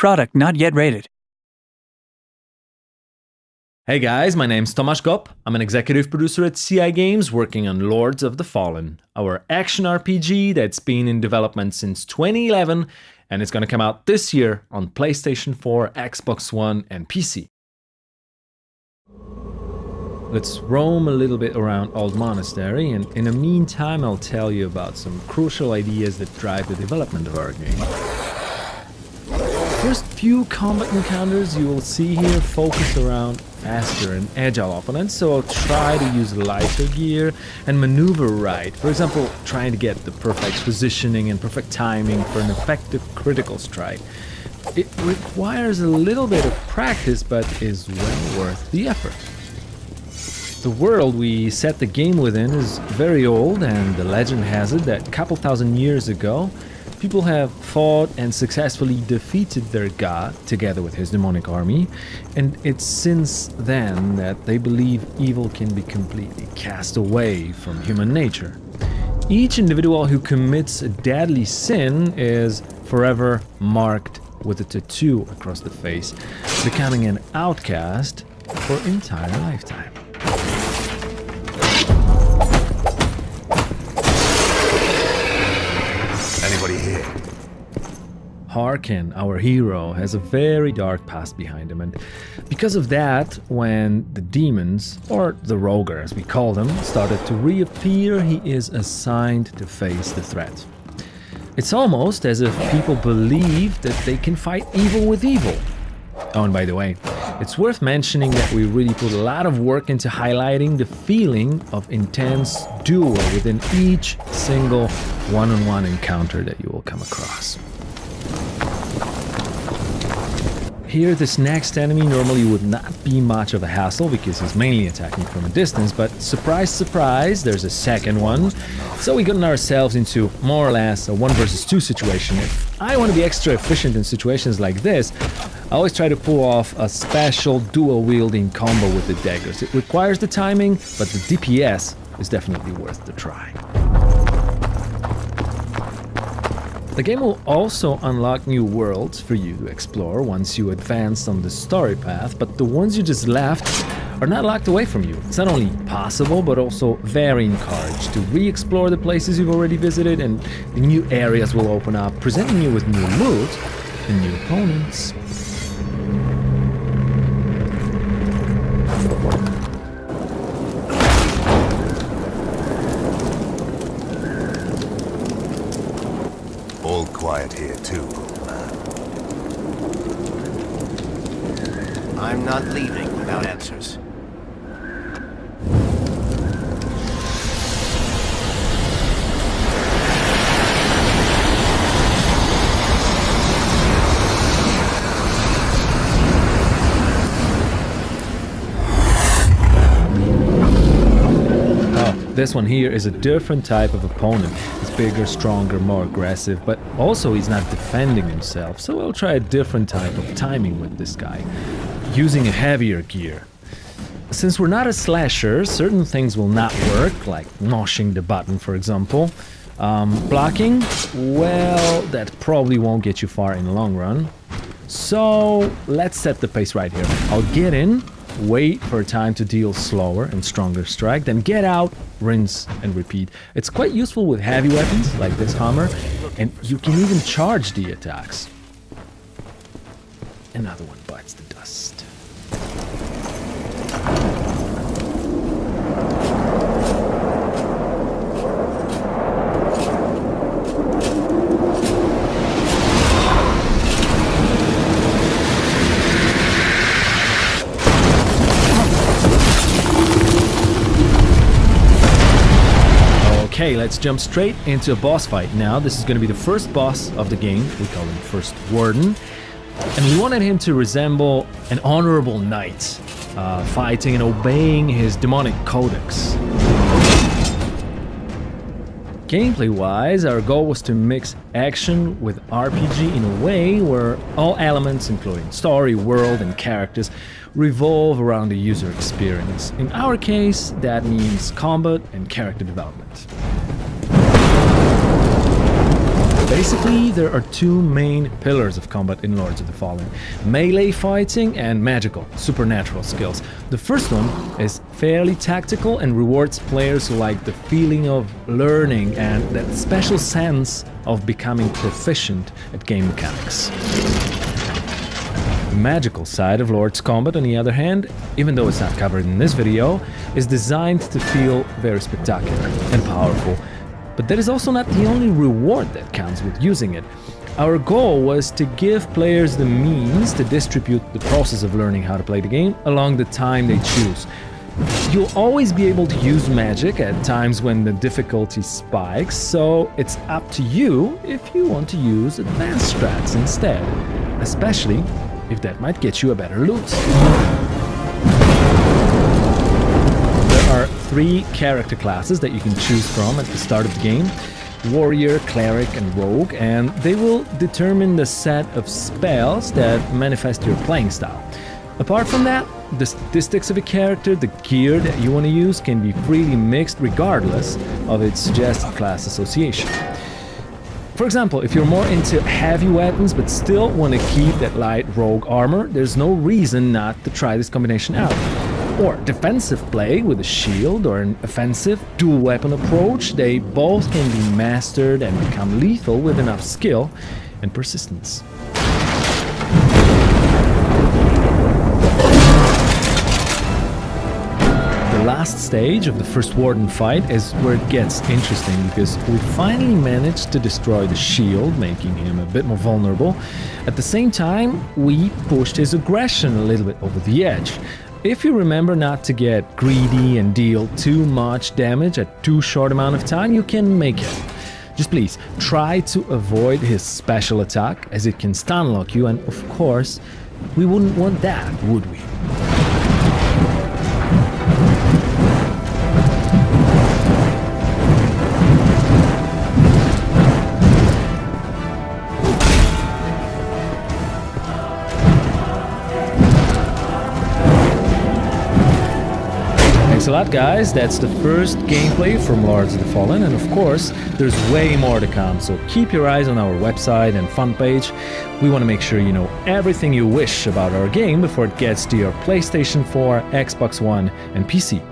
Product not yet rated. Hey guys, my name's Tomasz Gop. I'm an executive producer at CI Games working on Lords of the Fallen, our action RPG that's been in development since 2011 and it's going to come out this year on PlayStation 4, Xbox One and PC. Let's roam a little bit around Old Monastery, and in the meantime I'll tell you about some crucial ideas that drive the development of our game. First few combat encounters you will see here focus around faster and agile opponents, so I'll try to use lighter gear and maneuver right. For example, trying to get the perfect positioning and perfect timing for an effective critical strike. It requires a little bit of practice, but is well worth the effort. The world we set the game within is very old, and the legend has it that a couple thousand years ago, people have fought and successfully defeated their god together with his demonic army, and it's since then that they believe evil can be completely cast away from human nature. Each individual who commits a deadly sin is forever marked with a tattoo across the face, becoming an outcast for an entire lifetime. Anybody here? Harkin, our hero, has a very dark past behind him, and because of that, when the demons, or the Roger as we call them, started to reappear, he is assigned to face the threat. It's almost as if people believe that they can fight evil with evil. Oh, and by the way, it's worth mentioning that we really put a lot of work into highlighting the feeling of intense duel within each single one-on-one encounter that you will come across. Here, this next enemy normally would not be much of a hassle because he's mainly attacking from a distance, but surprise, surprise, there's a second one. So we gotten ourselves into more or less a 1 versus 2 situation. If I want to be extra efficient in situations like this, I always try to pull off a special dual-wielding combo with the daggers. It requires the timing, but the DPS is definitely worth the try. The game will also unlock new worlds for you to explore once you advance on the story path, but the ones you just left are not locked away from you. It's not only possible, but also very encouraged to re-explore the places you've already visited, and the new areas will open up, presenting you with new loot and new opponents. All quiet here too, old man. I'm not leaving without answers. This one here is a different type of opponent. He's bigger, stronger, more aggressive, but also he's not defending himself, so we'll try a different type of timing with this guy, using a heavier gear. Since we're not a slasher, certain things will not work, like mashing the button, for example. Blocking, well, that probably won't get you far in the long run. So let's set the pace right here. I'll get in, wait for a time to deal slower and stronger strike, then get out, rinse and repeat. It's quite useful with heavy weapons like this hammer, and you can even charge the attacks. Another one bites the dust. Okay, let's jump straight into a boss fight now. This is going to be the first boss of the game. We call him First Warden. And we wanted him to resemble an honorable knight, fighting and obeying his demonic codex. Gameplay-wise, our goal was to mix action with RPG in a way where all elements, including story, world, and characters, revolve around the user experience. In our case, that means combat and character development. Basically, there are two main pillars of combat in Lords of the Fallen: melee fighting and magical, supernatural skills. The first one is fairly tactical and rewards players who like the feeling of learning and that special sense of becoming proficient at game mechanics. The magical side of Lord's Combat, on the other hand, even though it's not covered in this video, is designed to feel very spectacular and powerful. But that is also not the only reward that counts with using it. Our goal was to give players the means to distribute the process of learning how to play the game along the time they choose. You'll always be able to use magic at times when the difficulty spikes, so it's up to you if you want to use advanced strats instead, especially if that might get you a better loot. There are 3 character classes that you can choose from at the start of the game: Warrior, Cleric and Rogue, and they will determine the set of spells that manifest your playing style. Apart from that, the statistics of a character, the gear that you want to use, can be freely mixed regardless of its suggested class association. For example, if you're more into heavy weapons but still want to keep that light rogue armor, there's no reason not to try this combination out. Or defensive play with a shield or an offensive dual weapon approach, they both can be mastered and become lethal with enough skill and persistence. The last stage of the first Warden fight is where it gets interesting, because we finally managed to destroy the shield, making him a bit more vulnerable. At the same time, we pushed his aggression a little bit over the edge. If you remember not to get greedy and deal too much damage at too short amount of time, you can make it. Just please try to avoid his special attack, as it can stun lock you, and of course, we wouldn't want that, would we? Thanks a lot, guys. That's the first gameplay from Lords of the Fallen, and of course, there's way more to come, so keep your eyes on our website and fun page. We want to make sure you know everything you wish about our game before it gets to your PlayStation 4, Xbox One, and PC.